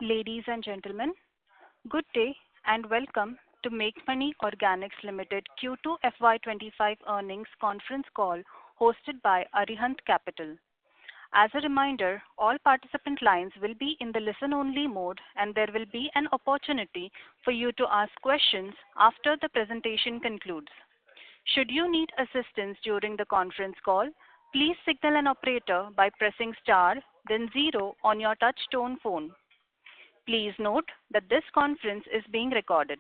Ladies and gentlemen, good day and welcome to Meghmani Organics Limited Q2FY25 earnings conference call hosted by Arihant Capital. As a reminder, all participant lines will be in the listen-only mode and there will be an opportunity for you to ask questions after the presentation concludes. Should you need assistance during the conference call, please signal an operator by pressing star, then zero on your touch-tone phone. Please note that this conference is being recorded.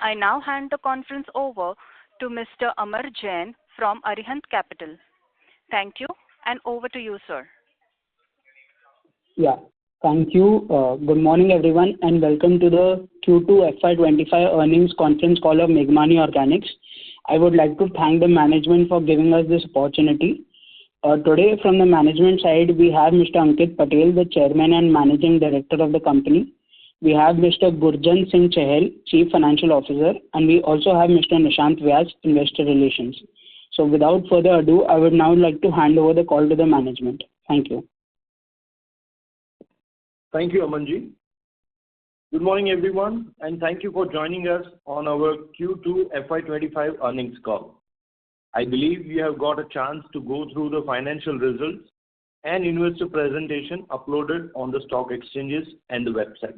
I now hand the conference over to Mr. Amar Jain from Arihant Capital. Thank you and over to you, sir. Yeah, thank you. Good morning, everyone, and welcome to the Q2 FY25 earnings conference call of Meghmani Organics. I would like to thank the management for giving us this opportunity. Today, from the management side, we have Mr. Ankit Patel, the Chairman and Managing Director of the company. We have Mr. Gurjan Singh Chahal, Chief Financial Officer, and we also have Mr. Nishant Vyas, Investor Relations. So, without further ado, I would now like to hand over the call to the management. Thank you. Thank you, Amanji. Good morning, everyone, and thank you for joining us on our Q2 FY25 earnings call. I believe you have got a chance to go through the financial results and investor presentation uploaded on the stock exchanges and the website.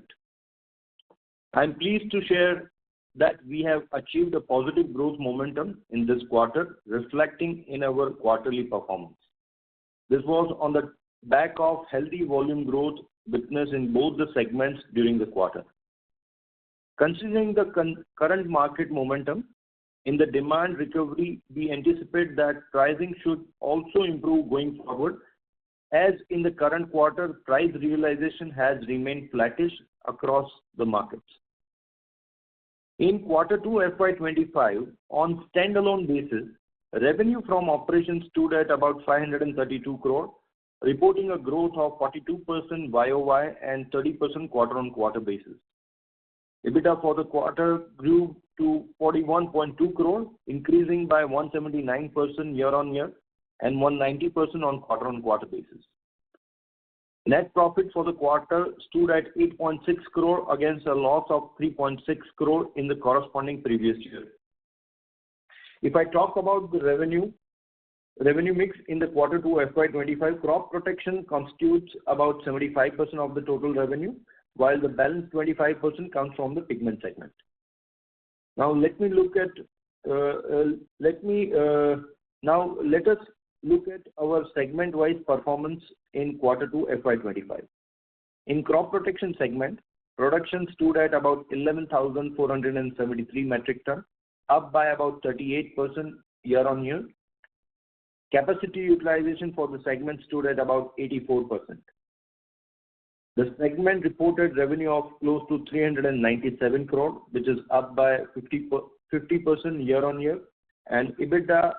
I am pleased to share that we have achieved a positive growth momentum in this quarter, reflecting in our quarterly performance. This was on the back of healthy volume growth witnessed in both the segments during the quarter. Considering the current market momentum, in the demand recovery, we anticipate that pricing should also improve going forward, as in the current quarter, price realization has remained flattish across the markets. In Q2 FY25, on standalone basis, revenue from operations stood at about 532 crore, reporting a growth of 42% YOY and 30% quarter-on-quarter basis. EBITDA for the quarter grew to 41.2 crore, increasing by 179% year-on-year and 190% on quarter-on-quarter basis. Net profit for the quarter stood at 8.6 crore against a loss of 3.6 crore in the corresponding previous year. If I talk about the revenue mix in the Q2 FY25, crop protection constitutes about 75% of the total revenue, while the balance 25% comes from the pigment segment. Now let us look at our segment-wise performance in Q2 FY25. In crop protection segment, production stood at about 11,473 metric ton, up by about 38% year-on-year. Capacity utilization for the segment stood at about 84%. The segment reported revenue of close to 397 crore, which is up by 50% year-on-year, and EBITDA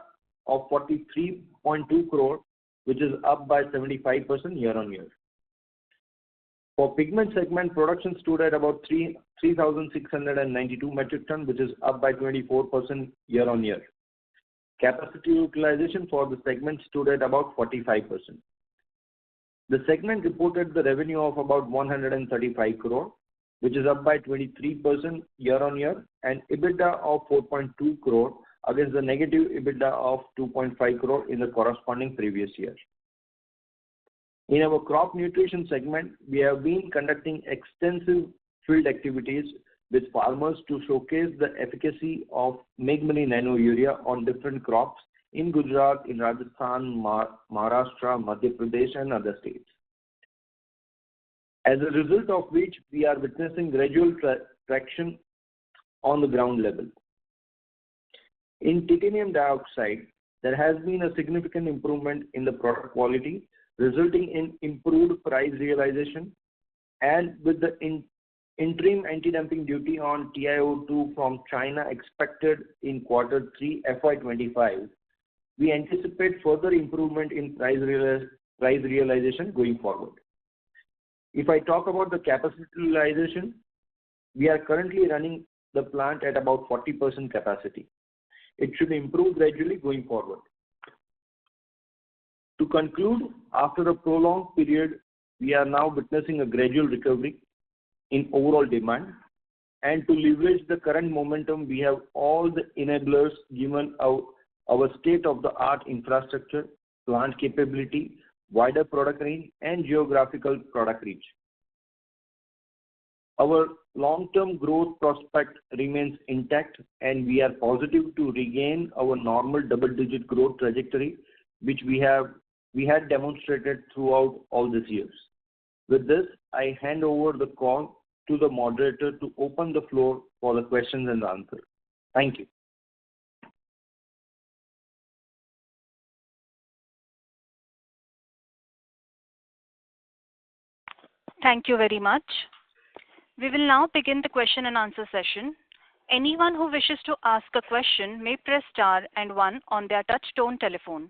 of 43.2 crore, which is up by 75% year-on-year. For pigment segment, production stood at about 3,692 metric ton, which is up by 24% year-on-year. Capacity utilization for the segment stood at about 45%. The segment reported the revenue of about 135 crore, which is up by 23% year-on-year, and EBITDA of 4.2 crore against the negative EBITDA of 2.5 crore in the corresponding previous year. In our crop nutrition segment, we have been conducting extensive field activities with farmers to showcase the efficacy of Meghmani Nano Urea on different crops in Gujarat, in Rajasthan, Maharashtra, Madhya Pradesh, and other states. As a result of which, we are witnessing gradual traction on the ground level. In titanium dioxide, there has been a significant improvement in the product quality, resulting in improved price realization, and with the interim anti-dumping duty on TiO2 from China expected in Q3 FY25, we anticipate further improvement in price realization going forward. If I talk about the capacity utilization, we are currently running the plant at about 40% capacity. It should improve gradually going forward. To conclude, after a prolonged period, we are now witnessing a gradual recovery in overall demand. And to leverage the current momentum, we have all the enablers given our state-of-the-art infrastructure, plant capability, wider product range, and geographical product reach. Our long-term growth prospect remains intact, and we are positive to regain our normal double-digit growth trajectory, which we had demonstrated throughout all these years. With this, I hand over the call to the moderator to open the floor for the questions and answers. Thank you. Thank you very much. We will now begin the question and answer session. Anyone who wishes to ask a question may press star and one on their touch-tone telephone.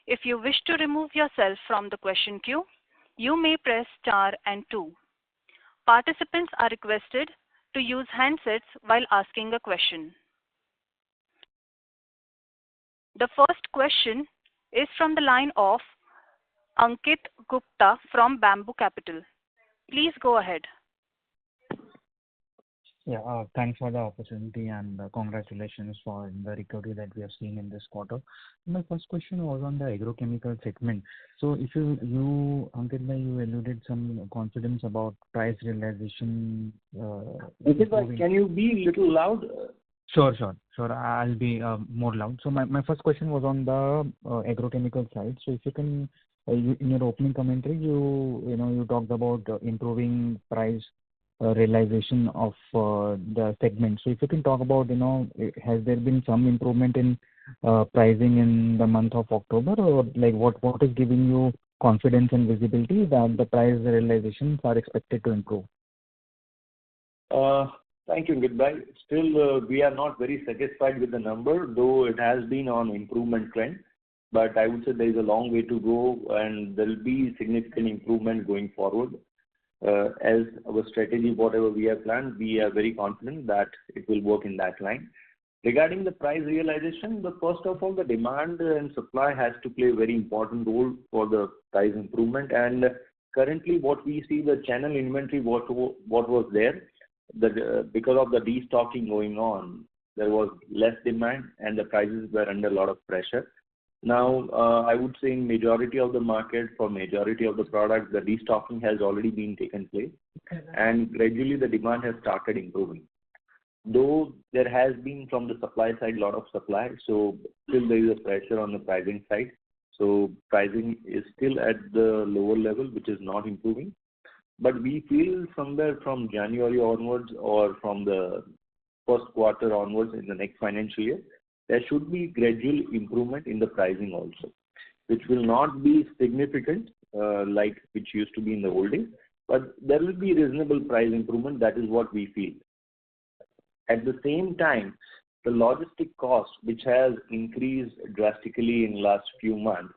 If you wish to remove yourself from the question queue, you may press star and two. Participants are requested to use handsets while asking a question. The first question is from the line of Ankit Gupta from Bamboo Capital. Please go ahead. Yeah, thanks for the opportunity and congratulations for the recovery that we have seen in this quarter. My first question was on the agrochemical segment. So if you Ankit, you alluded some confidence about price realization. Ankit, can you be a little loud? Sure. I'll be more loud. So my first question was on the agrochemical side. So if you can, in your opening commentary, you talked about improving price realization of the segment. So if you can talk about, has there been some improvement in pricing in the month of October, or like what is giving you confidence and visibility that the price realizations are expected to improve? Thank you, Ankit. Still, we are not very satisfied with the number, though it has been on improvement trend. But I would say there is a long way to go, and there will be significant improvement going forward. As our strategy, whatever we have planned, we are very confident that it will work in that line. Regarding the price realization, first of all, the demand and supply has to play a very important role for the price improvement. And currently, what we see, the channel inventory, what was there, because of the destocking going on, there was less demand and the prices were under a lot of pressure. Now, I would say in majority of the market, for majority of the products, the destocking has already been taken place, and gradually the demand has started improving. Though there has been from the supply side a lot of supply, so still there is a pressure on the pricing side. So pricing is still at the lower level, which is not improving. But we feel somewhere from January onwards or from the first quarter onwards in the next financial year, there should be gradual improvement in the pricing also, which will not be significant like which used to be in the old days, but there will be reasonable price improvement. That is what we feel. At the same time, the logistic cost, which has increased drastically in last few months,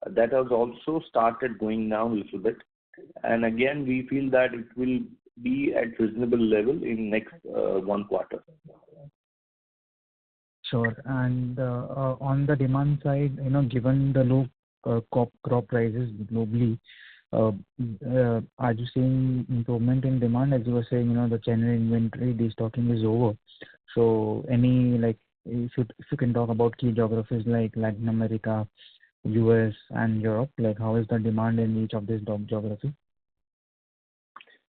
that has also started going down a little bit. And again, we feel that it will be at reasonable level in next 1 quarter. Sure. And on the demand side, given the low crop prices globally, are you seeing improvement in demand? As you were saying, the channel inventory destocking is over. So if you can talk about key geographies like Latin America, US and Europe, like how is the demand in each of these geographies?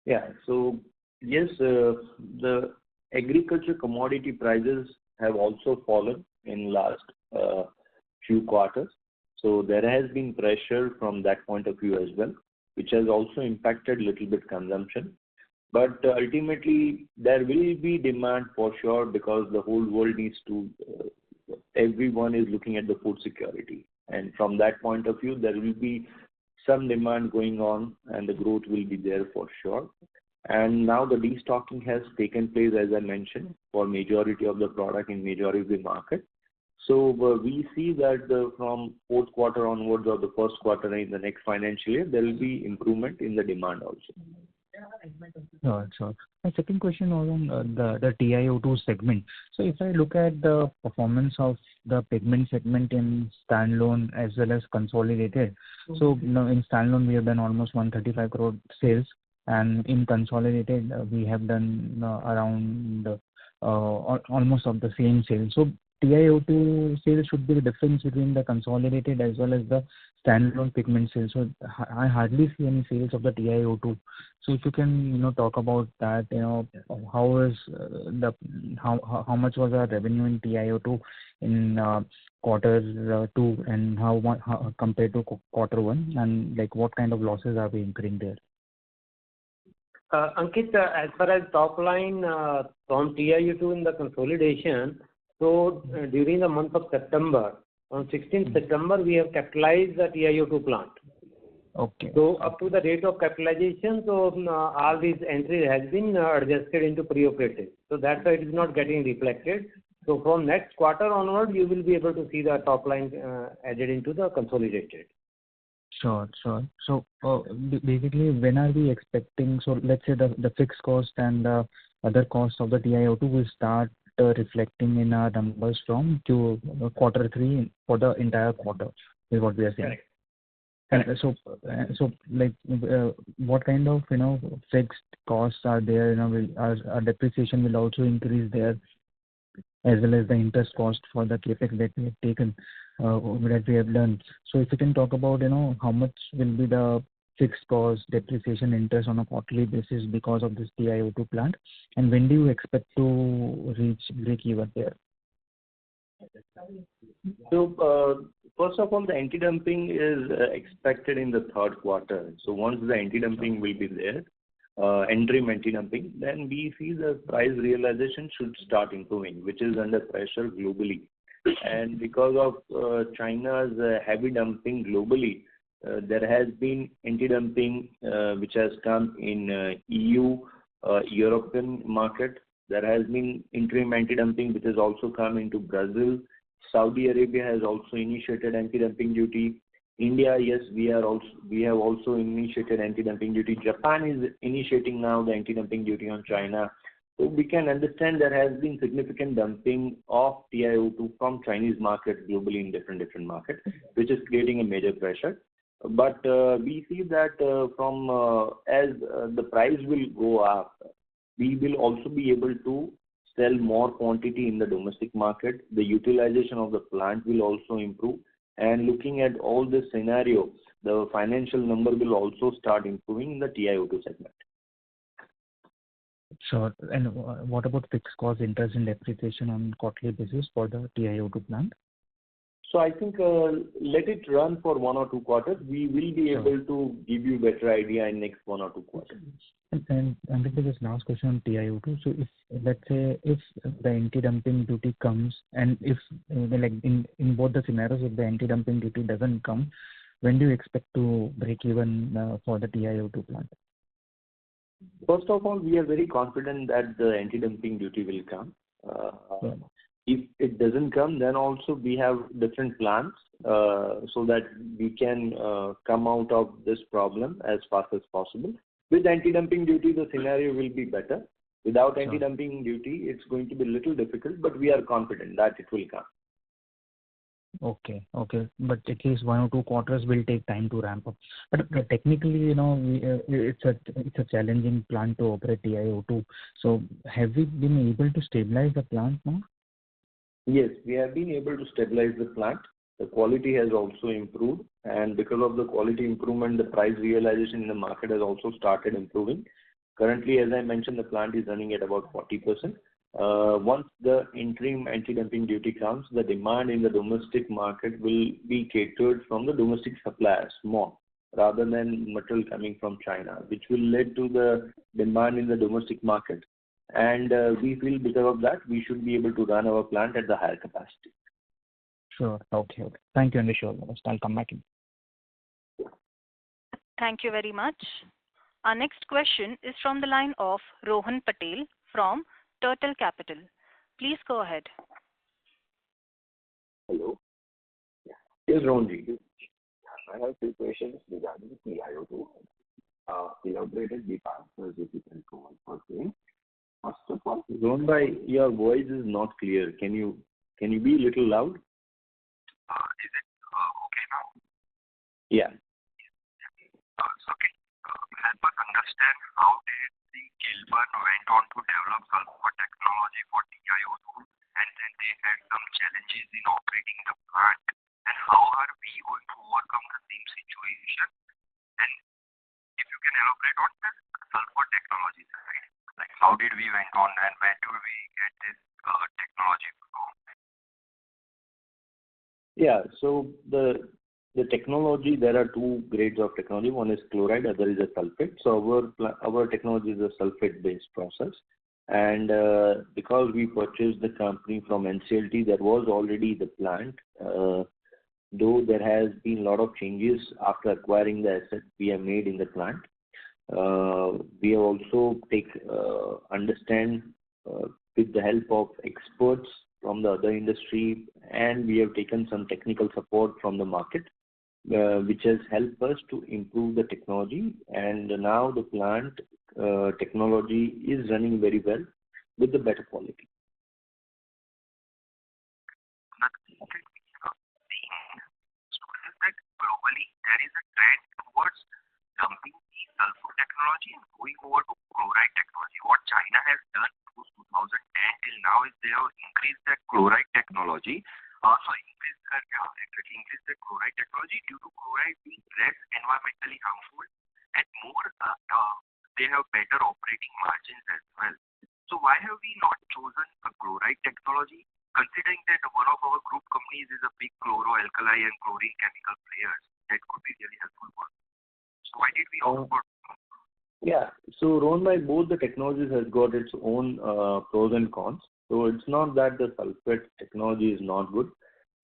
Yeah. So yes, the agriculture commodity prices have also fallen in last few quarters. So there has been pressure from that point of view as well, which has also impacted little bit consumption. But ultimately, there will be demand for sure because the whole world needs to, everyone is looking at the food security. And from that point of view, there will be some demand going on and the growth will be there for sure. And now the destocking has taken place, as I mentioned, for majority of the product in majority of the market. So we see that from fourth quarter onwards or the first quarter in the next financial year, there will be improvement in the demand also. Sure. My second question was on the TiO2 segment. So if I look at the performance of the pigment segment in standalone as well as consolidated, so in standalone we have done almost 135 crore sales, And in consolidated, we have done around almost of the same sales. So TiO2 sales should be the difference between the consolidated as well as the standalone pigment sales. So I hardly see any sales of the TiO2. So if you can, talk about that, how much was our revenue in TiO2 in quarter 2, and how compared to quarter 1, and like what kind of losses are we incurring there? Ankit, as far as top line from TiO2 in the consolidation, so during the month of September, on 16th September, we have capitalized the TiO2 plant. Okay. So up to the date of capitalization, so all these entries has been adjusted into pre-operative. So that's why it is not getting reflected. So from next quarter onward, you will be able to see the top line added into the consolidated. Sure. So basically, when are we expecting? So let's say the fixed cost and the other costs of the TiO2 will start reflecting in our numbers from quarter 3 for the entire quarter, is what we are saying. Correct. And so like what kind of fixed costs are there? Our depreciation will also increase there, as well as the interest cost for the capex that we have taken, that we have done. So if you can talk about how much will be the fixed cost, depreciation, interest on a quarterly basis because of this TiO2 plant, and when do you expect to reach break even there? So first of all, the anti-dumping is expected in the third quarter. So once the anti-dumping will be there, interim anti-dumping, then we see the price realization should start improving, which is under pressure globally. And because of China's heavy dumping globally, there has been anti-dumping which has come in EU, European market. There has been interim anti-dumping which has also come into Brazil. Saudi Arabia has also initiated anti-dumping duty. India, yes, we have also initiated anti-dumping duty. Japan is initiating now the anti-dumping duty on China. So we can understand there has been significant dumping of TiO2 from Chinese markets globally in different markets, which is creating a major pressure. But we see that as the price will go up, we will also be able to sell more quantity in the domestic market. The utilization of the plant will also improve. And looking at all this scenario, the financial number will also start improving in the TiO2 segment. Sure. And what about fixed cost, interest, and depreciation on quarterly basis for the TiO2 plant? So I think let it run for 1 or 2 quarters. We will be able to give you better idea in next 1 or 2 quarters. And this last question on TiO2. So if let's say if the anti-dumping duty comes, and if like in both the scenarios, if the anti-dumping duty doesn't come, when do you expect to break even for the TiO2 plant? First of all, we are very confident that the anti-dumping duty will come. If it doesn't come, then also we have different plans so that we can come out of this problem as fast as possible. With anti-dumping duty, the scenario will be better. Without anti-dumping duty, it's going to be a little difficult, but we are confident that it will come. Okay. But at least 1 or 2 quarters will take time to ramp up. But technically, it's a challenging plant to operate TiO2. So have we been able to stabilize the plant now? Yes, we have been able to stabilize the plant. The quality has also improved, and because of the quality improvement, the price realization in the market has also started improving. Currently, as I mentioned, the plant is running at about 40%. Once the interim anti-dumping duty comes, the demand in the domestic market will be catered from the domestic suppliers more, rather than material coming from China, which will lead to the demand in the domestic market. And we feel because of that, we should be able to run our plant at the higher capacity. Sure. Okay. Thank you, and wish you all the best. I'll come back in. Thank you very much. Our next question is from the line of Rohan Patel from Turtle Capital. Please go ahead. Hello. Yes, Rohanji. I have 2 questions regarding TiO2. Elaborated the answers if you can provide for me. First of all, Rohan bhai, your voice is not clear. Can you be a little loud? Is it okay now? Yeah. So can help us understand how did the Kilburn went on to develop sulfur technology for TiO2, and then they had some challenges in operating the plant, and how are we going to overcome the same situation? And if you can elaborate on the sulfur technology side, like how did we went on and where do we get this technology from? Yeah. So the technology, there are two grades of technology. One is chloride, other is a sulfate. So our technology is a sulfate-based process. And because we purchased the company from NCLT, there was already the plant. Though there has been a lot of changes after acquiring the asset we have made in the plant. We have also understand with the help of experts from the other industry, and we have taken some technical support from the market, which has helped us to improve the technology. And now the plant technology is running very well with the better quality. Globally, there is a trend towards dumping the sulfur technology and going over to chloride technology. What China has done post 2010 till now is they have increased the chloride technology. Increase the chloride technology due to chloride being less environmentally harmful and more. They have better operating margins as well. So why have we not chosen a chloride technology? Considering that one of our group companies is a big chloro-alkali and chlorine chemical players, that could be really helpful for us. So why did we opt for? Yeah. So Rohan, both the technologies has got its own pros and cons. So it's not that the sulfate technology is not good.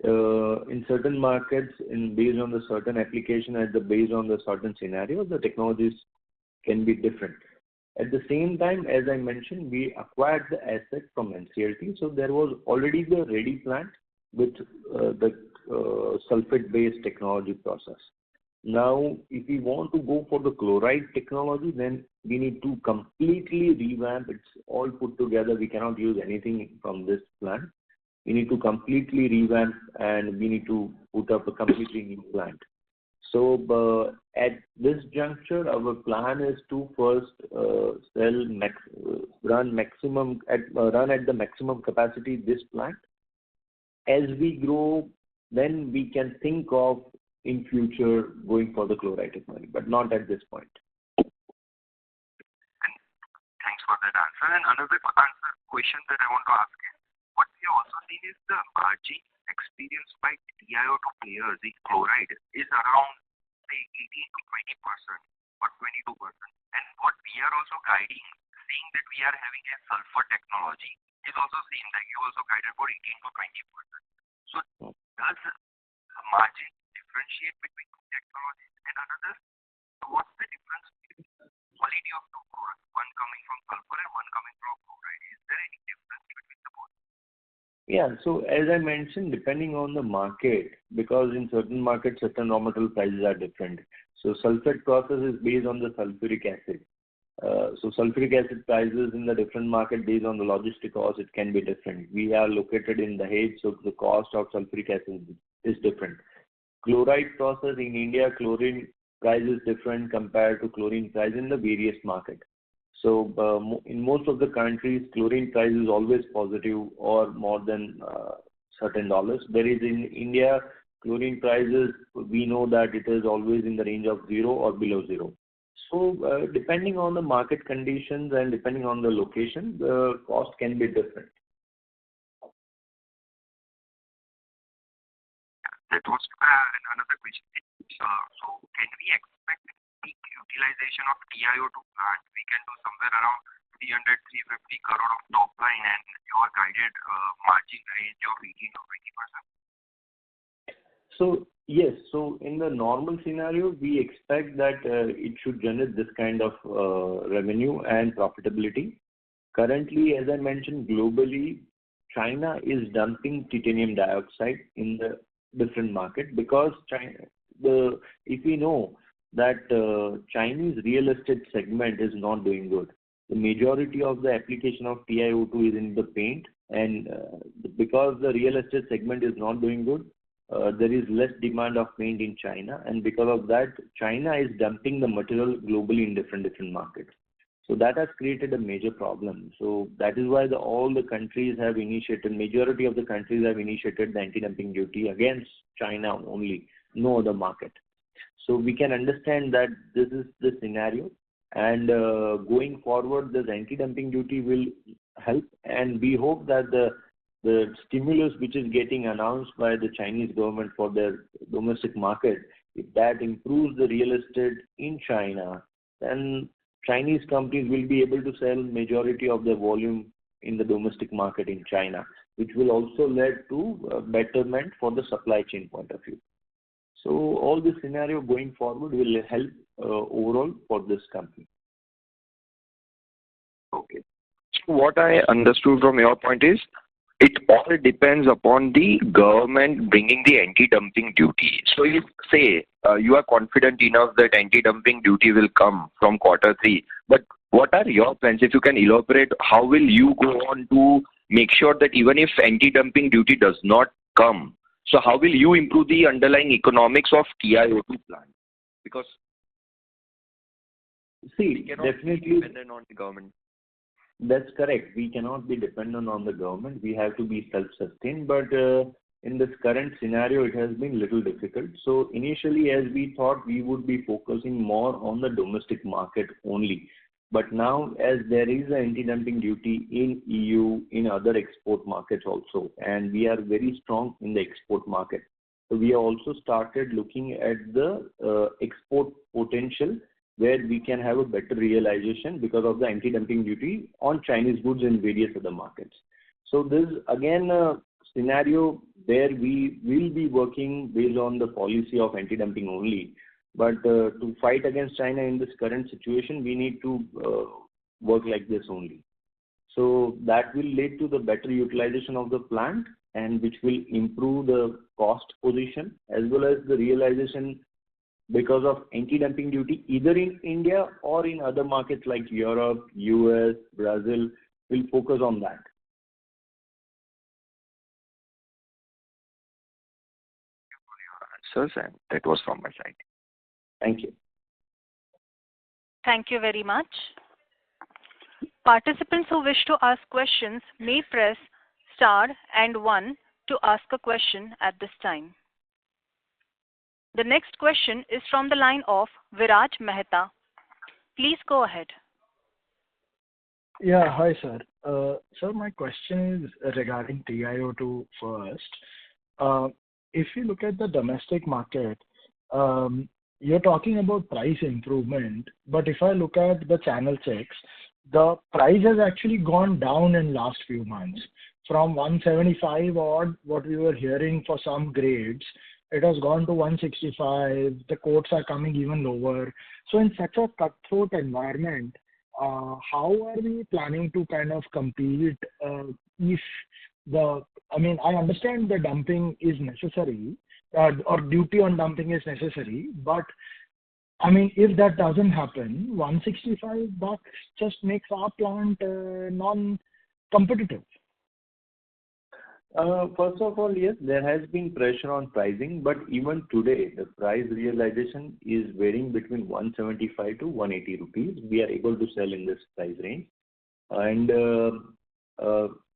In certain markets, based on the certain application and based on the certain scenario, the technologies can be different. At the same time, as I mentioned, we acquired the asset from NCLT, so there was already the ready plant with the sulfate-based technology process. Now, if we want to go for the chloride technology, then we need to completely revamp. It's all put together. We cannot use anything from this plant. We need to completely revamp, and we need to put up a completely new plant. So at this juncture, our plan is to first run at the maximum capacity this plant. As we grow, then we can think of in future going for the chloride technology, but not at this point. Thanks for that answer. And another question that I want to ask is, what we have also seen is the margin experienced by TiO2 players in chloride is around say 18 to 20% or 22%. And what we are also guiding, saying that we are having a sulfur technology, is also same, like you also guided for 18 to 20%. So does margin differentiate between two technologies and another? So what's the difference between the quality of two products, one coming from sulfur and one coming from chloride? Is there any difference between the both? Yeah. So as I mentioned, depending on the market, because in certain markets, certain raw material prices are different. So sulfate process is based on the sulfuric acid. So sulfuric acid prices in the different market based on the logistic cost, it can be different. We are located in the Dahej, so the cost of sulfuric acid is different. Chloride process in India, chlorine price is different compared to chlorine price in the various market. So in most of the countries, chlorine price is always positive or more than certain dollars. Whereas in India, chlorine prices, we know that it is always in the range of 0 or below 0. So depending on the market conditions and depending on the location, the cost can be different. That was another question. So can we expect peak utilization of TiO2 plant? We can do somewhere around 300-350 crore of top line, and your guided margin range of 18 to 20%. So yes, so in the normal scenario, we expect that it should generate this kind of revenue and profitability. Currently, as I mentioned, globally, China is dumping titanium dioxide in the different market because if we know that Chinese real estate segment is not doing good. The majority of the application of TiO2 is in the paint, and because the real estate segment is not doing good, there is less demand of paint in China, and because of that, China is dumping the material globally in different markets. So that has created a major problem. So that is why all the countries have initiated, majority of the countries have initiated the anti-dumping duty against China only, no other market. So we can understand that this is the scenario, and going forward, this anti-dumping duty will help, and we hope that the stimulus which is getting announced by the Chinese government for their domestic market, if that improves the real estate in China, then Chinese companies will be able to sell majority of their volume in the domestic market in China, which will also lead to betterment for the supply chain point of view. So all this scenario going forward will help overall for this company. Okay. So what I understood from your point is, it all depends upon the government bringing the anti-dumping duty. So if, say, you are confident enough that anti-dumping duty will come from Q3, but what are your plans? If you can elaborate, how will you go on to make sure that even if anti-dumping duty does not come, so how will you improve the underlying economics of TiO2 plant? Because see, definitely dependent on the government. That's correct. We cannot be dependent on the government. We have to be self-sustained. But in this current scenario, it has been little difficult. So initially, as we thought, we would be focusing more on the domestic market only. But now, as there is an anti-dumping duty in EU, in other export markets also, and we are very strong in the export market. So we have also started looking at the export potential, where we can have a better realization because of the anti-dumping duty on Chinese goods in various other markets. So this again a scenario where we will be working based on the policy of anti-dumping only. But to fight against China in this current situation, we need to work like this only. So that will lead to the better utilization of the plant, and which will improve the cost position as well as the realization because of anti-dumping duty, either in India or in other markets like Europe, US, Brazil, will focus on that. Answers, and that was from my side. Thank you. Thank you very much. Participants who wish to ask questions may press star and 1 to ask a question at this time. The next question is from the line of Viraj Mehta. Please go ahead. Yeah, hi sir. Sir, my question is regarding TiO2 first. If you look at the domestic market, you're talking about price improvement, but if I look at the channel checks, the price has actually gone down in last few months. From 175 odd, what we were hearing for some grades, it has gone to 165. The quotes are coming even lower. So in such a cutthroat environment, how are we planning to kind of compete if I understand the dumping is necessary, or duty on dumping is necessary, but if that doesn't happen, $165 just makes our plant non-competitive. First of all, yes, there has been pressure on pricing, but even today, the price realization is varying between 175 to 180 rupees. We are able to sell in this price range. And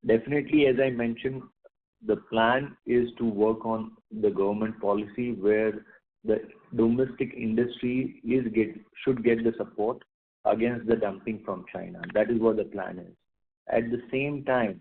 definitely, as I mentioned, the plan is to work on the government policy where the domestic industry should get the support against the dumping from China. That is what the plan is. At the same time,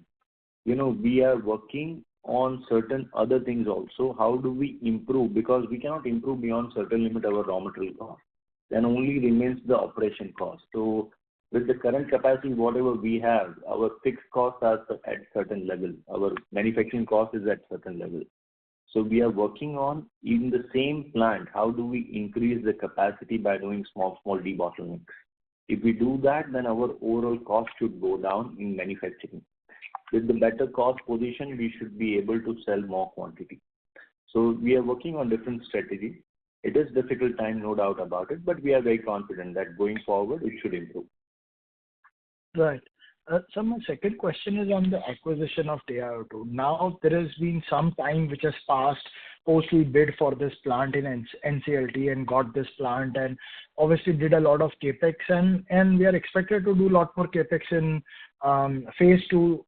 we are working on certain other things also. How do we improve? Because we cannot improve beyond certain limit our raw material cost. Then only remains the operation cost. So with the current capacity, whatever we have, our fixed costs are at certain level. Our manufacturing cost is at certain level. So we are working on, in the same plant, how do we increase the capacity by doing small debottlenecks. If we do that, then our overall cost should go down in manufacturing. With the better cost position, we should be able to sell more quantity. So we are working on different strategies. It is difficult time, no doubt about it, but we are very confident that going forward, it should improve. Right. So my second question is on the acquisition of TiO2. Now there has been some time which has passed suppose we bid for this plant in NCLT and got this plant and obviously did a lot of capex and we are expected to do a lot more capex in phase 2.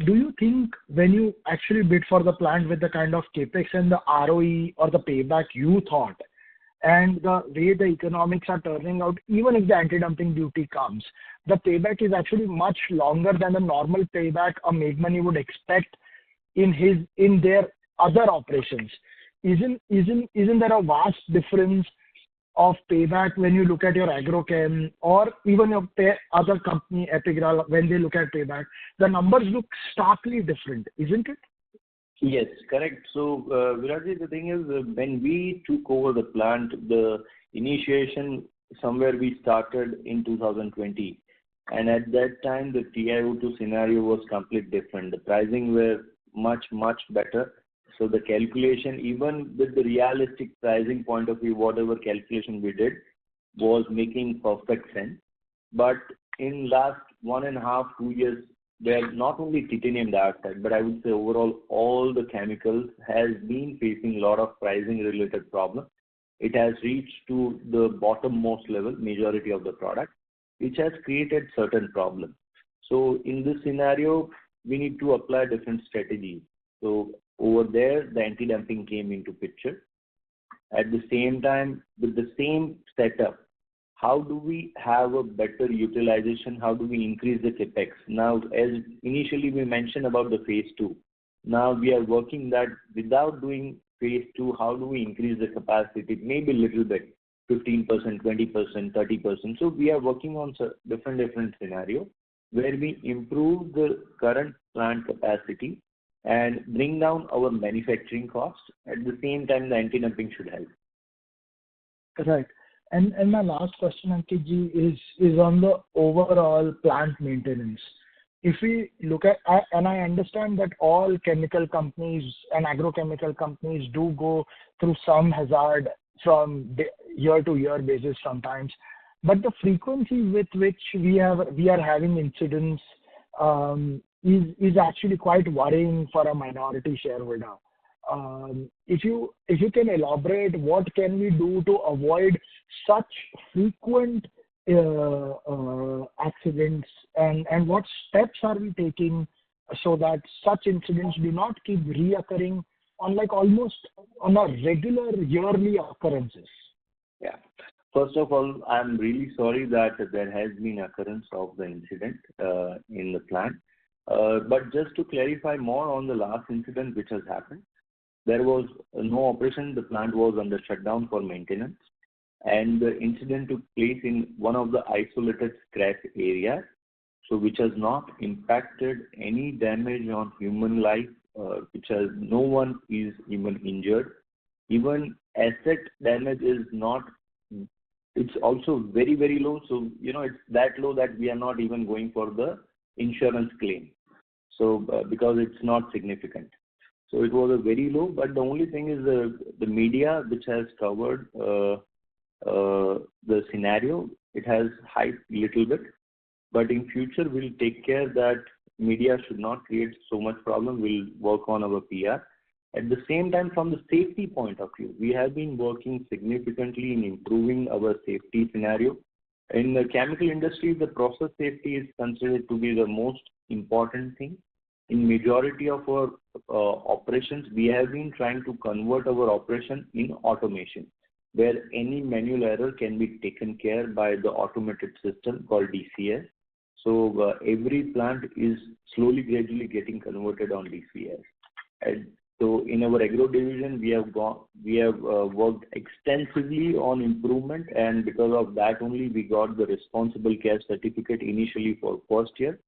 Do you think when you actually bid for the plant with the kind of capex and the ROE or the payback you thought, and the way the economics are turning out, even if the anti-dumping duty comes, the payback is actually much longer than the normal payback a Meghmani would expect in their other operations? Isn't there a vast difference of payback when you look at your agrochem or even your other company, Epigral, when they look at payback? The numbers look starkly different, isn't it? Yes, correct. So, Viratji, the thing is, when we took over the plant, the initiation somewhere we started in 2020. And at that time, the TiO2 scenario was completely different. The pricing were much, much better. So the calculation, even with the realistic pricing point of view, whatever calculation we did was making perfect sense. But in last 1.5, 2 years, where not only titanium dioxide, but I would say overall all the chemicals has been facing a lot of pricing related problems. It has reached to the bottommost level, majority of the product, which has created certain problems. So in this scenario, we need to apply different strategies. So over there, the anti-dumping came into picture. At the same time, with the same setup, how do we have a better utilization? How do we increase the capex? Now, as initially we mentioned about the phase 2, now we are working that without doing phase 2, how do we increase the capacity? Maybe a little bit, 15%, 20%, 30%. So we are working on different scenarios where we improve the current plant capacity and bring down our manufacturing costs. At the same time, the anti-dumping should help. Right. And my last question, Ankit, is on the overall plant maintenance. If we look at, and I understand that all chemical companies and agrochemical companies do go through some hazard from year to year basis sometimes, but the frequency with which we are having incidents is actually quite worrying for a minority shareholder. If you can elaborate, what can we do to avoid such frequent accidents, and what steps are we taking so that such incidents do not keep reoccurring on almost on a regular yearly occurrences? Yeah. First of all, I'm really sorry that there has been occurrence of the incident in the plant. But just to clarify more on the last incident which has happened, there was no operation. The plant was under shutdown for maintenance, and the incident took place in one of the isolated scrap areas, so which has not impacted any damage on human life, which has no one is even injured. Even asset damage is not. It's also very, very low. So it's that low that we are not even going for the insurance claim. So because it's not significant. So it was a very low, but the only thing is the media which has covered the scenario, it has hyped a little bit. But in future, we'll take care that media should not create so much problem. We'll work on our PR. At the same time, from the safety point of view, we have been working significantly in improving our safety scenario. In the chemical industry, the process safety is considered to be the most important thing. In majority of our operations, we have been trying to convert our operation in automation, where any manual error can be taken care by the automated system called DCS. So every plant is slowly, gradually getting converted on DCS. And so in our agro division, we have worked extensively on improvement, and because of that only we got the responsible care certificate initially for first year.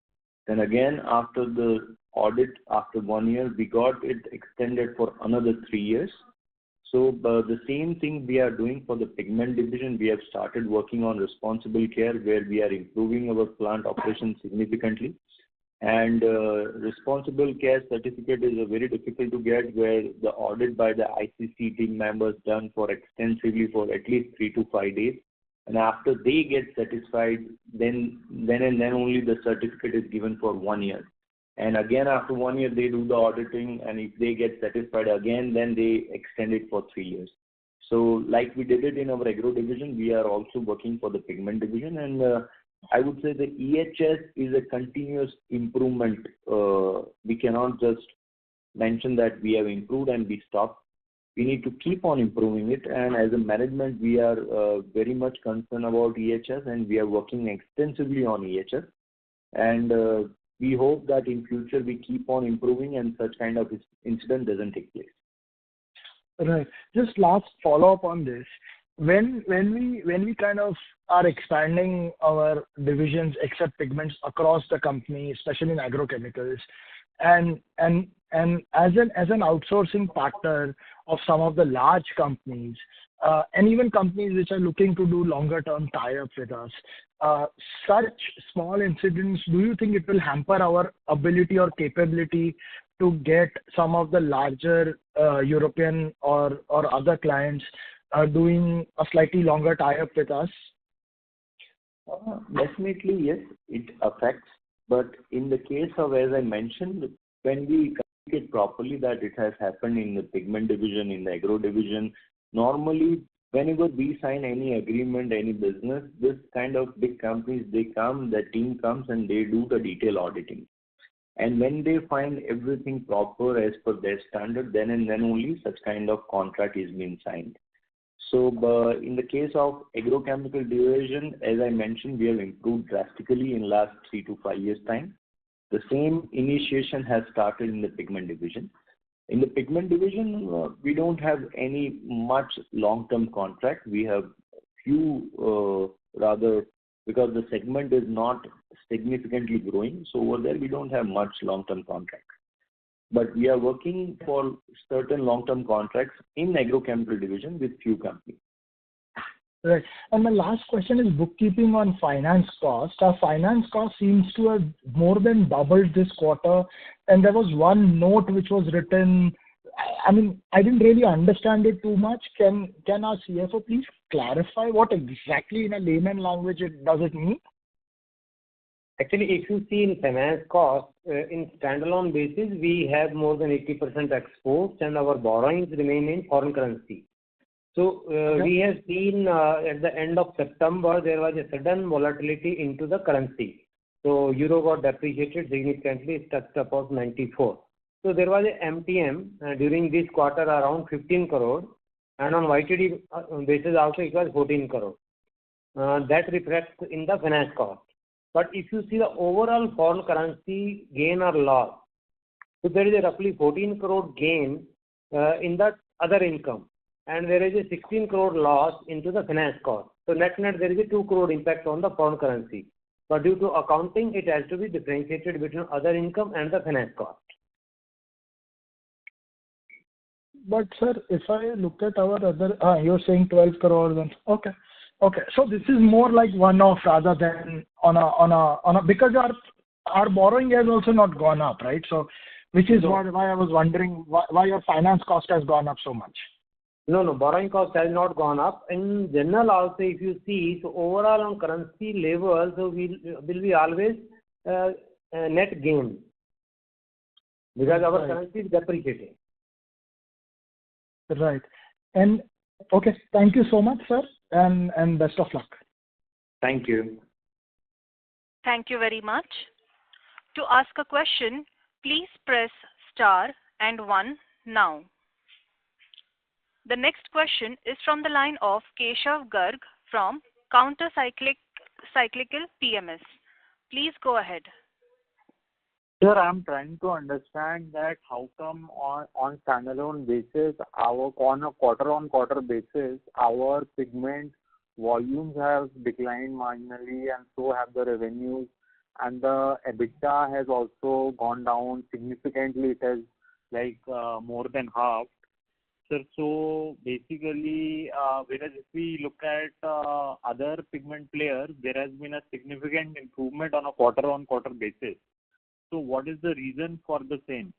Then again, after the audit, after 1 year, we got it extended for another 3 years. So the same thing we are doing for the pigment division. We have started working on responsible care, where we are improving our plant operations significantly. And responsible care certificate is very difficult to get, where the audit by the ICC team members done for extensively for at least 3 to 5 days. And after they get satisfied, then and then only the certificate is given for 1 year. And again, after 1 year, they do the auditing, and if they get satisfied again, then they extend it for 3 years. So like we did it in our agro division, we are also working for the pigment division. And I would say the EHS is a continuous improvement. We cannot just mention that we have improved and we stop. We need to keep on improving it. And as a management, we are very much concerned about EHS, and we are working extensively on EHS. And we hope that in future we keep on improving and such kind of incident doesn't take place. Right. Just last follow-up on this. When we kind of are expanding our divisions except pigments across the company, especially in agrochemicals, and as an outsourcing partner of some of the large companies, and even companies which are looking to do longer term tie-up with us, such small incidents, do you think it will hamper our ability or capability to get some of the larger European or other clients doing a slightly longer tie-up with us? Definitely, yes, it affects. But in the case of, as I mentioned, when we communicate properly that it has happened in the pigment division, in the agro division, normally whenever we sign any agreement, any business, this kind of big companies, they come, the team comes and they do the detailed auditing. And when they find everything proper as per their standard, then and then only such kind of contract is being signed. So in the case of agrochemical division, as I mentioned, we have improved drastically in last 3 to 5 years time. The same initiation has started in the pigment division. In the pigment division, we don't have any much long-term contract. We have few rather, because the segment is not significantly growing. So over there, we don't have much long-term contract. But we are working for certain long-term contracts in agrochemical division with few companies. Right. And my last question is bookkeeping on finance cost. Our finance cost seems to have more than doubled this quarter. And there was one note which was written. I mean, I didn't really understand it too much. Can our CFO please clarify what exactly in a layman language does it mean? Actually, if you see in finance cost, in standalone basis, we have more than 80% exports and our borrowings remain in foreign currency. So we have seen at the end of September, there was a sudden volatility into the currency. So euro got depreciated significantly, it touched about 94. So there was a MTM during this quarter around 15 crore, and on YTD basis also it was 14 crore. That reflects in the finance cost. But if you see the overall foreign currency gain or loss, so there is a roughly 14 crore gain in the other income, and there is a 16 crore loss into the finance cost. So net there is a 2 crore impact on the foreign currency. But due to accounting, it has to be differentiated between other income and the finance cost. But sir, if I look at our other, you're saying 12 crores, and okay. So this is more like one-off rather than on a because our borrowing has also not gone up, right? So which is why I was wondering why your finance cost has gone up so much. No, borrowing cost has not gone up. In general also, if you see, so overall on currency level, so will be always net gain because our currency is depreciating. Right. And okay, thank you so much, sir, and best of luck. Thank you. Thank you very much. To ask a question, please press star and 1 now. The next question is from the line of Keshav Garg from Counter Cyclical PMS. Please go ahead. Sir, I'm trying to understand that how come on standalone basis, on a quarter-on-quarter basis, our pigment volumes have declined marginally, and so have the revenues, and the EBITDA has also gone down significantly. It has more than half. Sir, so basically, whereas if we look at other pigment players, there has been a significant improvement on a quarter-on-quarter basis. So what is the reason for the same?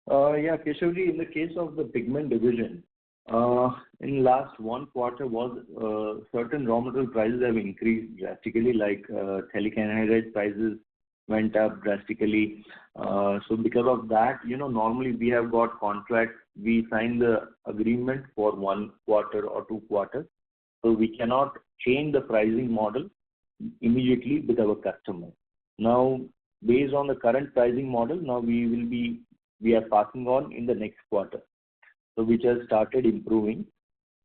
Yeah, Keshavji, in the case of the pigment division, in last 1 quarter certain raw material prices have increased drastically, like phthalic anhydride prices went up drastically. So because of that, normally we have got contract. We sign the agreement for 1 quarter or 2 quarters. So we cannot change the pricing model immediately with our customer. Now, based on the current pricing model, now we are passing on in the next quarter. So which has started improving.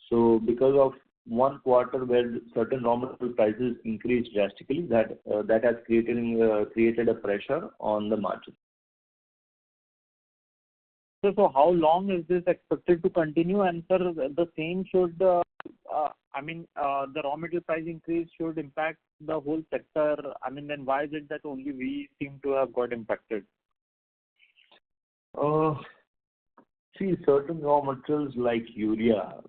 So because of 1 quarter where certain raw material prices increased drastically, that has created a pressure on the margin. So how long is this expected to continue? And sir, the same should, the raw material price increase should impact the whole sector. Then why is it that only we seem to have got impacted? See, certain raw materials like urea,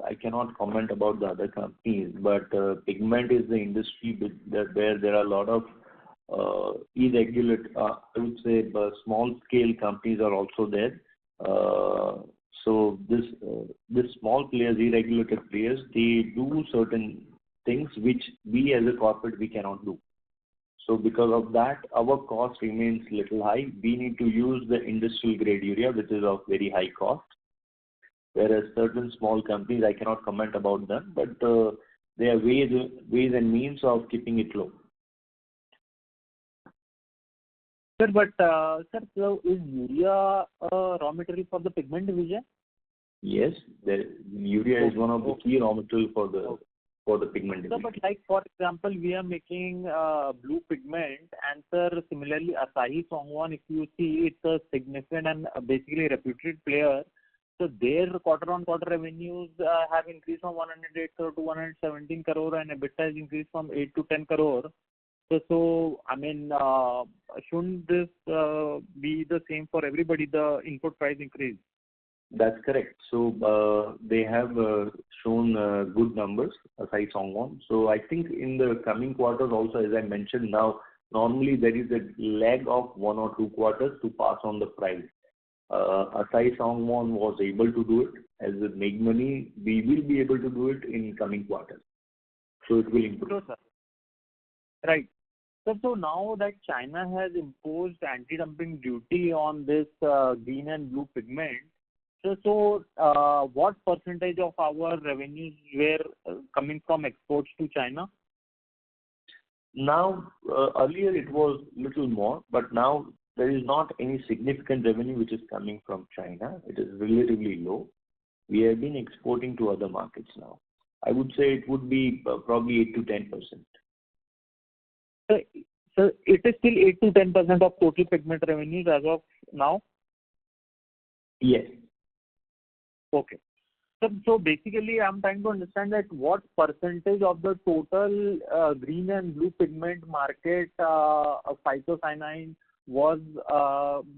I cannot comment about the other companies, but pigment is the industry where there are a lot of irregular, I would say, small scale companies are also there. So this small players, irregulated players, they do certain things which we as a corporate we cannot do. So because of that, our cost remains little high. We need to use the industrial grade urea, which is of very high cost. Whereas certain small companies, I cannot comment about them, but there are ways and means of keeping it low. Sir, but so is urea a raw material for the pigment division? Yes, urea is one of the key raw material for the pigment division. So, but like for example, we are making blue pigment, and sir, similarly, Asahi Songwan, if you see, it's a significant and basically reputed player. So their quarter-on-quarter revenues have increased from 108 crore to 117 crore, and EBITDA has increased from 8 to 10 crore. So shouldn't this be the same for everybody, the input price increase? That's correct. So they have shown good numbers, Asahi Songwan. So I think in the coming quarters also, as I mentioned now, normally there is a lag of 1 or 2 quarters to pass on the price. Asahi Songwan was able to do it. As with Meghmani, we will be able to do it in coming quarters. So it will improve. Sure, sir. Right. So now that China has imposed anti-dumping duty on this green and blue pigment, so what percentage of our revenues were coming from exports to China? Now, earlier it was little more, but now there is not any significant revenue which is coming from China. It is relatively low. We have been exporting to other markets now. I would say it would be probably 8 to 10%. So it is still 8 to 10% of total pigment revenues as of now? Yes. Okay. So basically, I'm trying to understand that what percentage of the total green and blue pigment market of phytocyanine was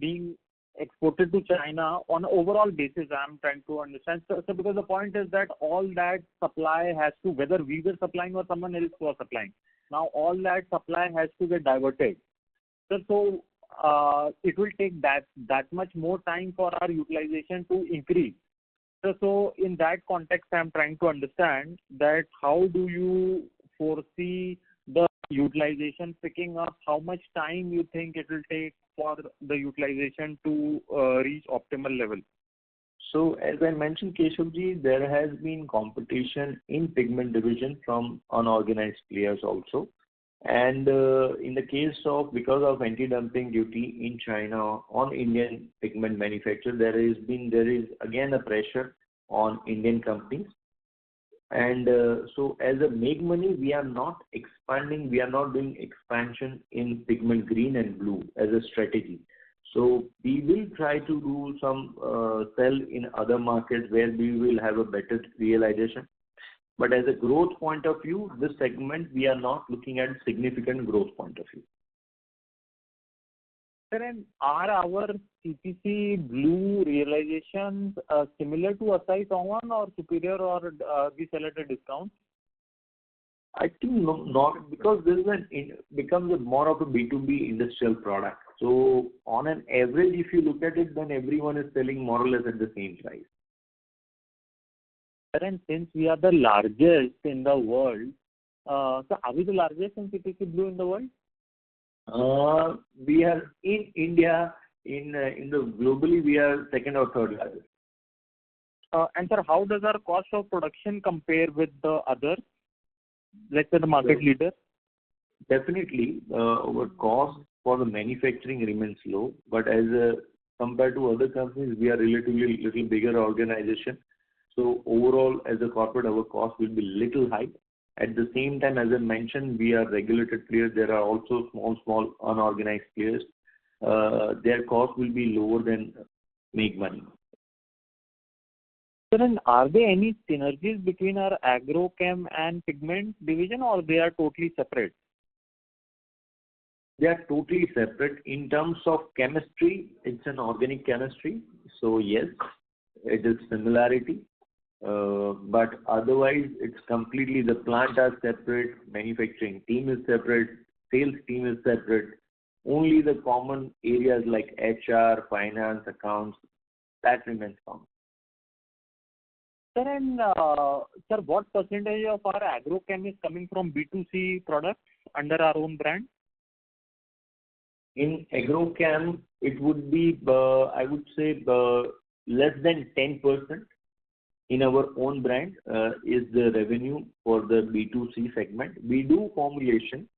being exported to China on an overall basis. I'm trying to understand. So because the point is that all that supply has to, whether we were supplying or someone else was supplying, now all that supply has to get diverted. So it will take that much more time for our utilization to increase. So in that context, I'm trying to understand that how do you foresee the utilization picking up? How much time you think it will take for the utilization to reach optimal level? So as I mentioned, Keshavji, there has been competition in pigment division from unorganized players also. And in the case of, because of anti-dumping duty in China on Indian pigment manufacturer, there is again a pressure on Indian companies. And so as a Meghmani, we are not expanding, we are not doing expansion in pigment green and blue as a strategy. So we will try to do some sell in other markets where we will have a better realization. But as a growth point of view, this segment, we are not looking at significant growth point of view. Sir, and are our CPC blue realizations similar to Asahi Songwan or superior, or we sell at a discount? I think not, because this becomes more of a B2B industrial product. So on an average, if you look at it, then everyone is selling more or less at the same price. And since we are the largest in the world, so are we the largest in CPC blue in the world? We are in India, globally, we are second or third largest. And sir, how does our cost of production compare with the others, let's say the market leader? Definitely, our cost for the manufacturing remains low, but compared to other companies, we are relatively little bigger organization. So overall, as a corporate, our cost will be little high. At the same time, as I mentioned, we are regulated players. There are also small unorganized players. Their cost will be lower than Meghmani. Sir, and are there any synergies between our agrochem and pigment division, or they are totally separate? They are totally separate. In terms of chemistry, it's an organic chemistry. So yes, it is similarity. But otherwise, it's completely, the plant are separate, manufacturing team is separate, sales team is separate. Only the common areas like HR, finance, accounts, that remains common. Sir, and sir, what percentage of our agrochem is coming from B2C products under our own brand? In agrochem, it would be, I would say, less than 10% in our own brand is the revenue for the B2C segment. We do formulation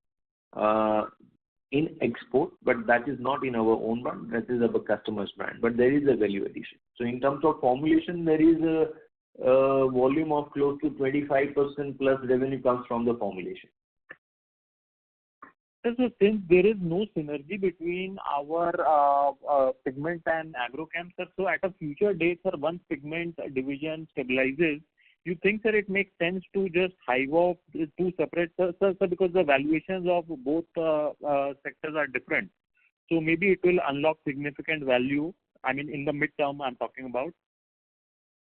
in export, but that is not in our own brand. That is our customer's brand. But there is a value addition. So in terms of formulation, there is a volume of close to 25% plus revenue comes from the formulation. So since there is no synergy between our pigment and agrochem, sir, so at a future date, sir, once pigment division stabilizes, you think, sir, it makes sense to just hive off two separate, sir, because the valuations of both sectors are different. So maybe it will unlock significant value. I mean, in the midterm, I'm talking about.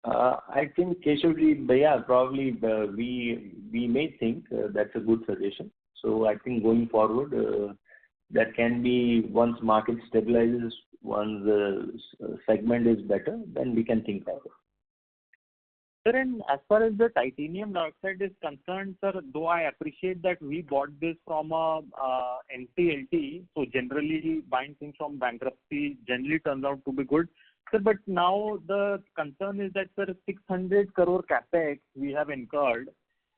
I think Keshavji, yeah, probably we may think that's a good suggestion. So I think going forward, that can be once market stabilizes, once the segment is better, then we can think of it. Sir, and as far as the titanium dioxide is concerned, sir, though I appreciate that we bought this from a NCLT, so generally buying things from bankruptcy generally turns out to be good. Sir, but now the concern is that, sir, 600 crore capex we have incurred.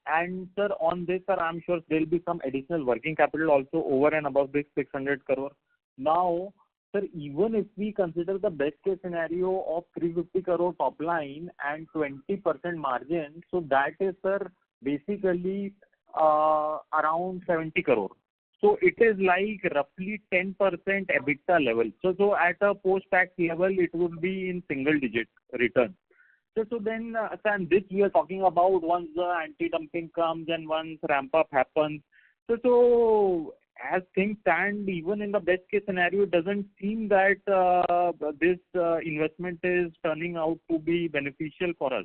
And sir, on this, sir, I'm sure there will be some additional working capital also over and above this 600 crore. Now, sir, even if we consider the best case scenario of 350 crore top line and 20% margin, so that is, sir, basically around 70 crore. So it is like roughly 10% EBITDA level. So at a post-tax level, it would be in single-digit return. So then, sir, this we are talking about once the anti-dumping comes and once ramp-up happens. So as things stand, even in the best case scenario, it doesn't seem that this investment is turning out to be beneficial for us.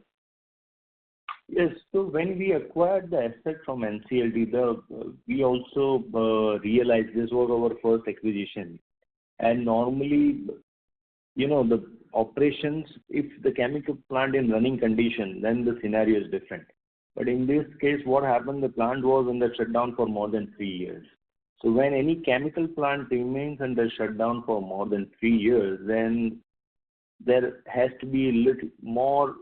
Yes. So when we acquired the asset from NCLT, we also realized this was our first acquisition. And normally, the operations, if the chemical plant in running condition, then the scenario is different. But in this case, what happened, the plant was under shutdown for more than 3 years. So when any chemical plant remains under shutdown for more than 3 years, then there has to be a little more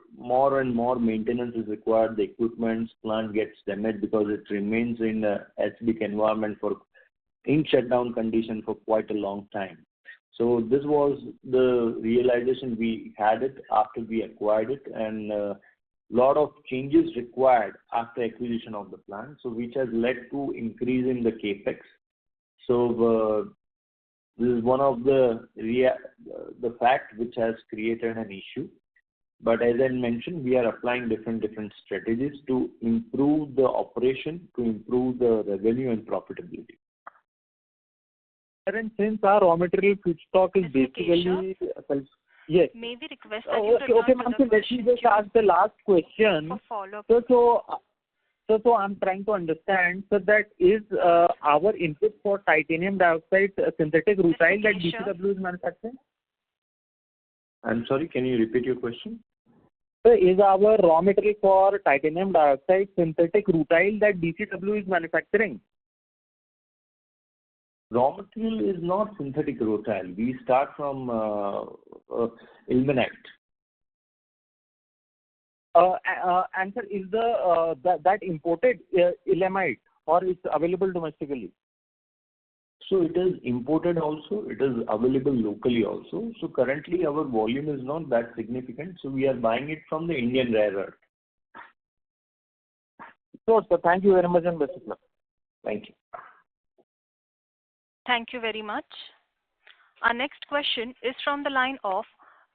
and more maintenance is required. The equipment plant gets damaged because it remains in a acidic environment in shutdown condition for quite a long time. So this was the realization we had it after we acquired it, and a lot of changes required after acquisition of the plant, so which has led to increase in the capex. So this is one of the fact which has created an issue. But as I mentioned, we are applying different strategies to improve the operation, to improve the revenue and profitability. And since our raw material feedstock is basically yes. May we request that you okay, ma'am. So let me just ask the last question. So I'm trying to understand. So that is our input for titanium dioxide synthetic rutile that DCW is manufacturing. I'm sorry. Can you repeat your question? So is our raw material for titanium dioxide synthetic rutile that DCW is manufacturing? Raw material is not synthetic rutile. We start from ilmenite. And sir, is that imported ilmenite or it's available domestically? So it is imported also. It is available locally also. So currently our volume is not that significant. So we are buying it from the Indian rare earth. Sure, sir. Thank you very much and best of luck. Thank you. Thank you very much. Our next question is from the line of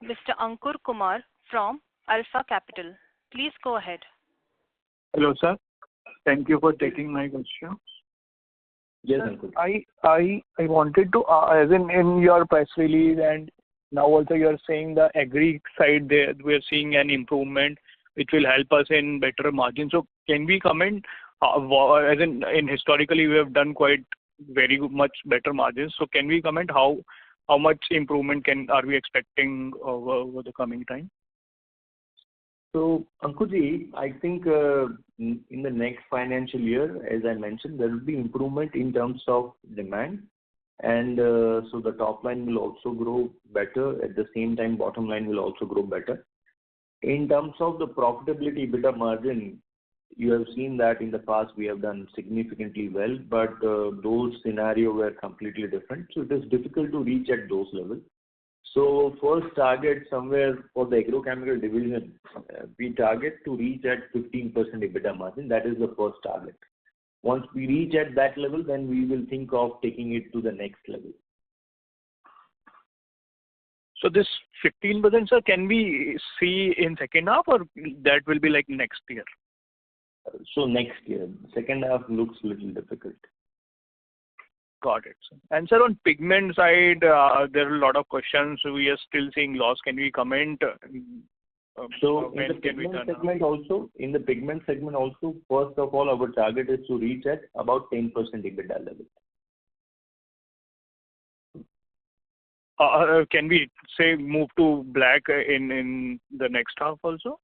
Mr. Ankur Kumar from Alpha Capital. Please go ahead. Hello, sir. Thank you for taking my question. Yes, Ankur. I wanted to, as in your press release and now also you are saying the agri side there, we are seeing an improvement which will help us in better margins. So can we comment, as in historically we have done quite very much better margins. So can we comment how much improvement are we expecting over the coming time? So, Ankurji, I think in the next financial year, as I mentioned, there will be improvement in terms of demand. And so the top line will also grow better. At the same time, bottom line will also grow better. In terms of the profitability, EBITDA margin, you have seen that in the past we have done significantly well, but those scenarios were completely different. So it is difficult to reach at those levels. So first target somewhere for the agrochemical division, we target to reach at 15% EBITDA margin. That is the first target. Once we reach at that level, then we will think of taking it to the next level. So this 15%, sir, can we see in second half or that will be like next year? So next year. Second half looks a little difficult. Got it, sir. And sir, on pigment side, there are a lot of questions. We are still seeing loss. Can we comment? So in the pigment segment also, first of all, our target is to reach at about 10% EBITDA level. Can we say move to black in the next half also?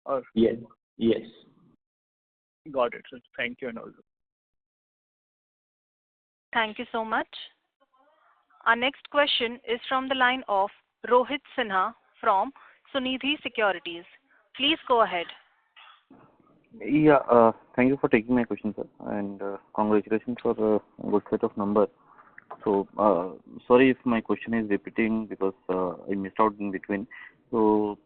Or? Yes. Got it, sir. Thank you and all. Thank you so much. Our next question is from the line of Rohit Sinha from Sunidhi Securities. Please go ahead. Yeah, thank you for taking my question, sir, and congratulations for a good set of numbers. So, sorry if my question is repeating because I missed out in between. So,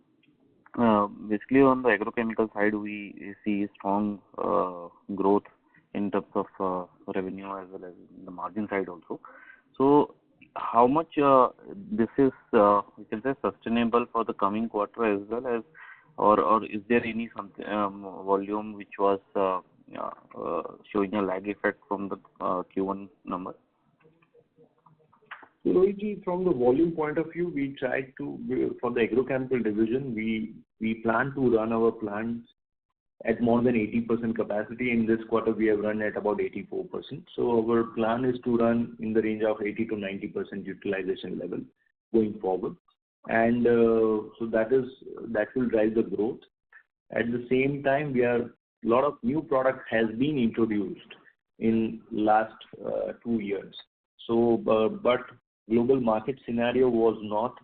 basically on the agrochemical side, we see strong growth in terms of revenue as well as the margin side also. So, how much this is, we can say, sustainable for the coming quarter as well as, or is there any volume which was showing a lag effect from the Q1 number? Rohitji, from the volume point of view, we tried to, for the agrochemical division, we plan to run our plants at more than 80% capacity. In this quarter, we have run at about 84%. So our plan is to run in the range of 80 to 90% utilization level going forward. And so that will drive the growth. At the same time, a lot of new products has been introduced in last 2 years. So, but global market scenario was not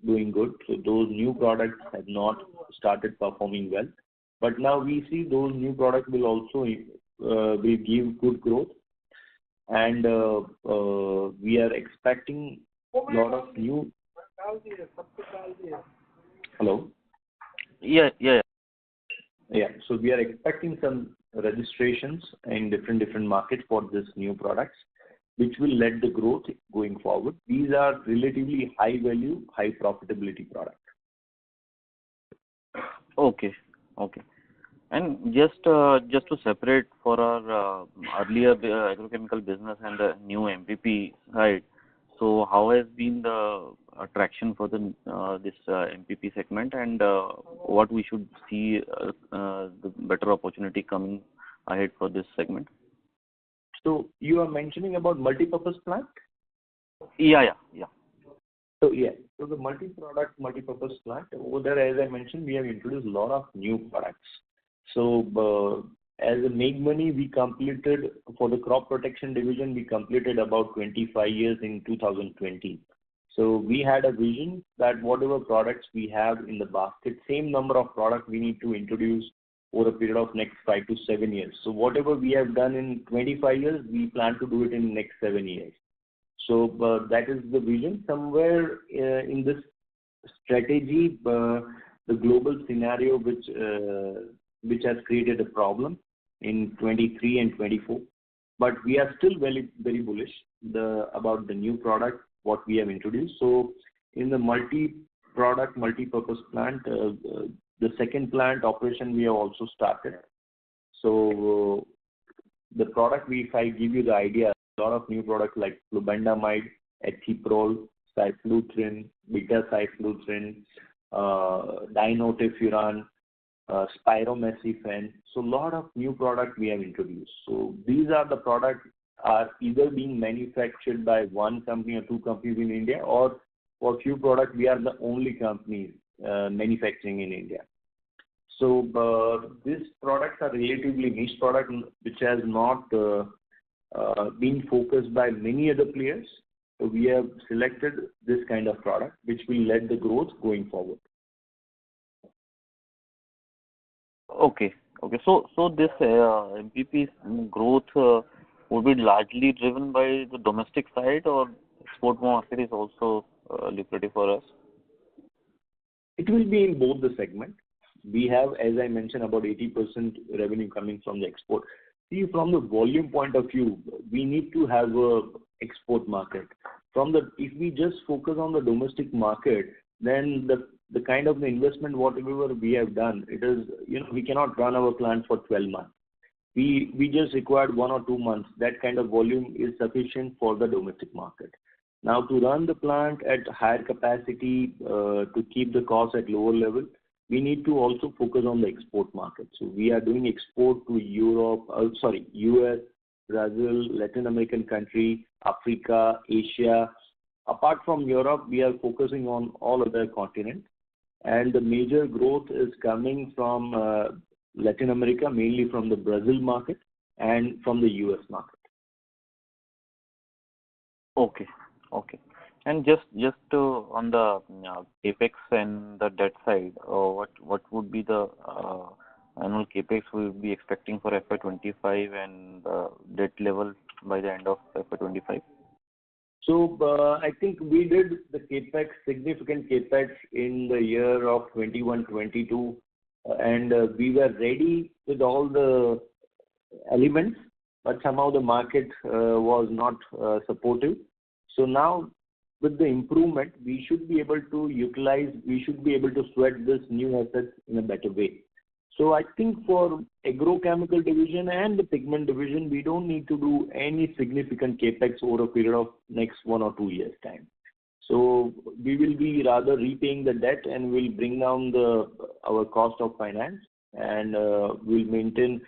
doing good. So those new products have not started performing well. But now we see those new products will also will give good growth. And we are expecting a lot of new... Hello? Yeah. Yeah. So we are expecting some registrations in different markets for this new products, which will lead the growth going forward. These are relatively high value, high profitability products. Okay. And just to separate for our earlier agrochemical business and the new MPP side, so how has been the attraction for this MPP segment, and what we should see the better opportunity coming ahead for this segment? So you are mentioning about multi-purpose plant? Yeah. So the multi-purpose plant, over there, as I mentioned, we have introduced a lot of new products. So As a Meghmani, we completed, for the crop protection division, we completed about 25 years in 2020. So we had a vision that whatever products we have in the basket, same number of products we need to introduce over a period of next 5 to 7 years. So whatever we have done in 25 years, we plan to do it in next 7 years. So that is the vision. Somewhere in this strategy, the global scenario which has created a problem in 23 and 24, but we are still very, very bullish about the new product what we have introduced. So in the multi-product, multi-purpose plant, the second plant operation we have also started. So the product, if I give you the idea, a lot of new products like flubendamide, ethiprol, cyflutrin, beta-cyflutrin, dinotefuran, spiromesifen. So a lot of new products we have introduced. So these are the products are either being manufactured by one company or two companies in India, or for few products we are the only companies manufacturing in India. So these products are relatively niche products which has not been focused by many other players. So we have selected this kind of product which will lead the growth going forward. Okay. So this MPP's growth would be largely driven by the domestic side, or export market is also lucrative for us? It will be in both the segment. We have, as I mentioned, about 80% revenue coming from the export. See, from the volume point of view, we need to have a export market. If we just focus on the domestic market, then the kind of the investment whatever we have done, it is, we cannot run our plant for 12 months. We just required 1 or 2 months. That kind of volume is sufficient for the domestic market. Now, to run the plant at higher capacity, to keep the cost at lower level, we need to also focus on the export market. So we are doing export to US, Brazil, Latin American country, Africa, Asia. Apart from Europe, we are focusing on all other continents. And the major growth is coming from Latin America, mainly from the Brazil market and from the US market. Okay. And just on the capex and the debt side, what would be the annual capex we will be expecting for FY25 and debt level by the end of FY25? So I think we did the capex, significant capex in the year of 21-22, and we were ready with all the elements, but somehow the market was not supportive. So now, with the improvement, we should be able to sweat this new assets in a better way. So I think for agrochemical division and the pigment division, we don't need to do any significant capex over a period of next 1 or 2 years' time. So we will be rather repaying the debt, and we'll bring down our cost of finance, and we'll maintain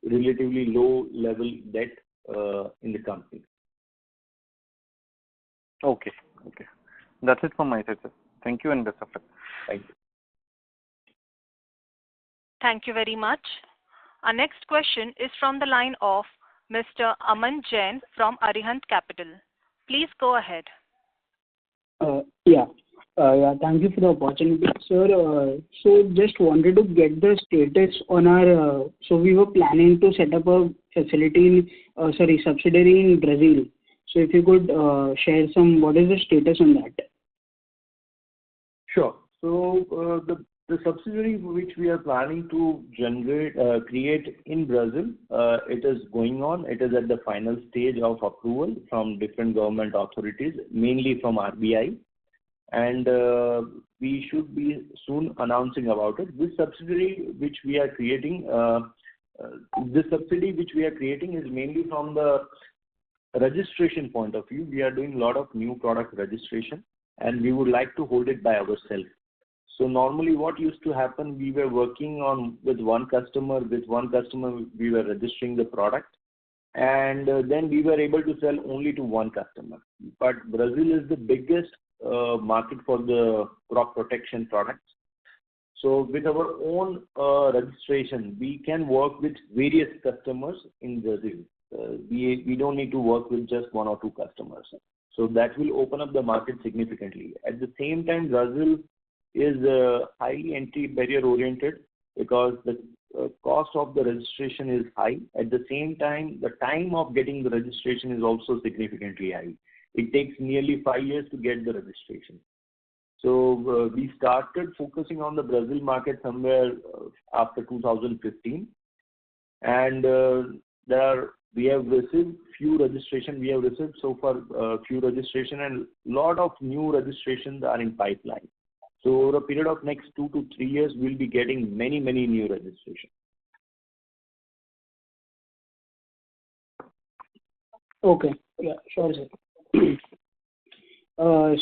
relatively low level debt in the company. Okay. That's it from my side, sir. Thank you and best of luck. Thank you. Thank you very much. Our next question is from the line of Mr. Aman Jain from Arihant Capital. Please go ahead. Thank you for the opportunity, sir. So just wanted to get the status on our. So we were planning to set up a subsidiary in Brazil. So if you could share what is the status on that? Sure. So the subsidiary which we are planning to create in Brazil, it is going on. It is at the final stage of approval from different government authorities, mainly from RBI. And we should be soon announcing about it. This subsidiary which we are creating is mainly from the registration point of view. We are doing a lot of new product registration, and we would like to hold it by ourselves. So normally what used to happen, we were working with one customer. With one customer, we were registering the product, and then we were able to sell only to one customer. But Brazil is the biggest market for the crop protection products. So with our own registration, we can work with various customers in Brazil. We don't need to work with just one or two customers. So that will open up the market significantly. At the same time, Brazil is highly entry barrier oriented because the cost of the registration is high. At the same time, the time of getting the registration is also significantly high. It takes nearly 5 years to get the registration. So we started focusing on the Brazil market somewhere after 2015, and we have received few registration. We have received so far few registration, and lot of new registrations are in pipeline. So over a period of next 2 to 3 years, we'll be getting many new registrations. Okay. Yeah, sure, sir.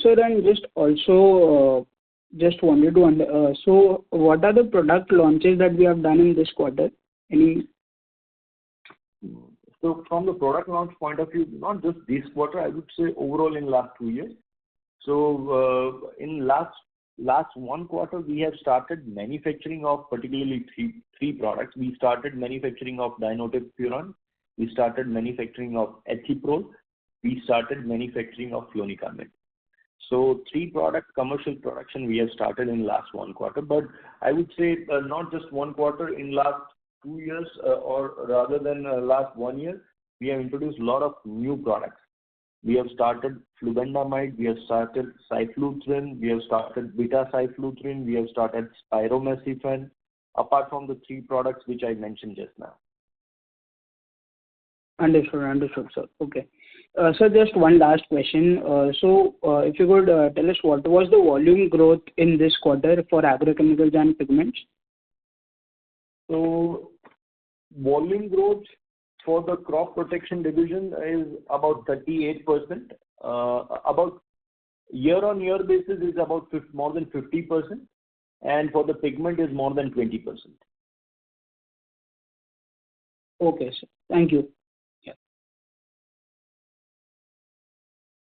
Sir, and just also just wanted to so what are the product launches that we have done in this quarter? Any? So from the product launch point of view, not just this quarter, I would say overall in last 2 years. So in last 1 quarter, we have started manufacturing of particularly three products. We started manufacturing of Dinotefuran. We started manufacturing of Ethiprol. We started manufacturing of Flonicamid. So 3 product commercial production we have started in last 1 quarter. But I would say not just 1 quarter, in last 2 years or rather than last 1 year, we have introduced a lot of new products. We have started Flubendamide, we have started Cyflutrin, we have started Beta-Cyflutrin, we have started Spiromesifen, apart from the 3 products which I mentioned just now. Understood, sir. Okay. Sir, just one last question. So, if you could tell us what was the volume growth in this quarter for agrochemicals and pigments? So, volume growth for the crop protection division is about 38%. About year-on-year basis is about more than 50%, and for the pigment is more than 20%. Okay, sir. Thank you. Yeah.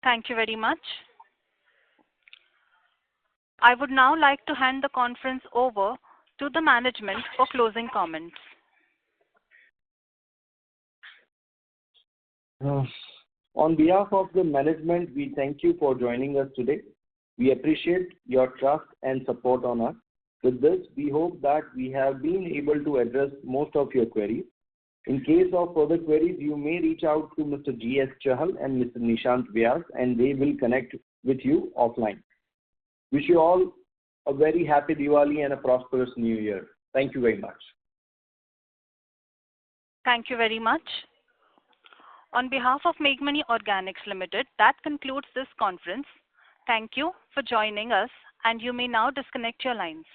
Thank you very much. I would now like to hand the conference over to the management for closing comments. On behalf of the management, we thank you for joining us today. We appreciate your trust and support on us. With this, we hope that we have been able to address most of your queries. In case of further queries, you may reach out to Mr. G.S. Chahal and Mr. Nishant Vyas, and they will connect with you offline. Wish you all a very happy Diwali and a prosperous New Year. Thank you very much. Thank you very much. On behalf of Meghmani Organics Limited, that concludes this conference. Thank you for joining us, and you may now disconnect your lines.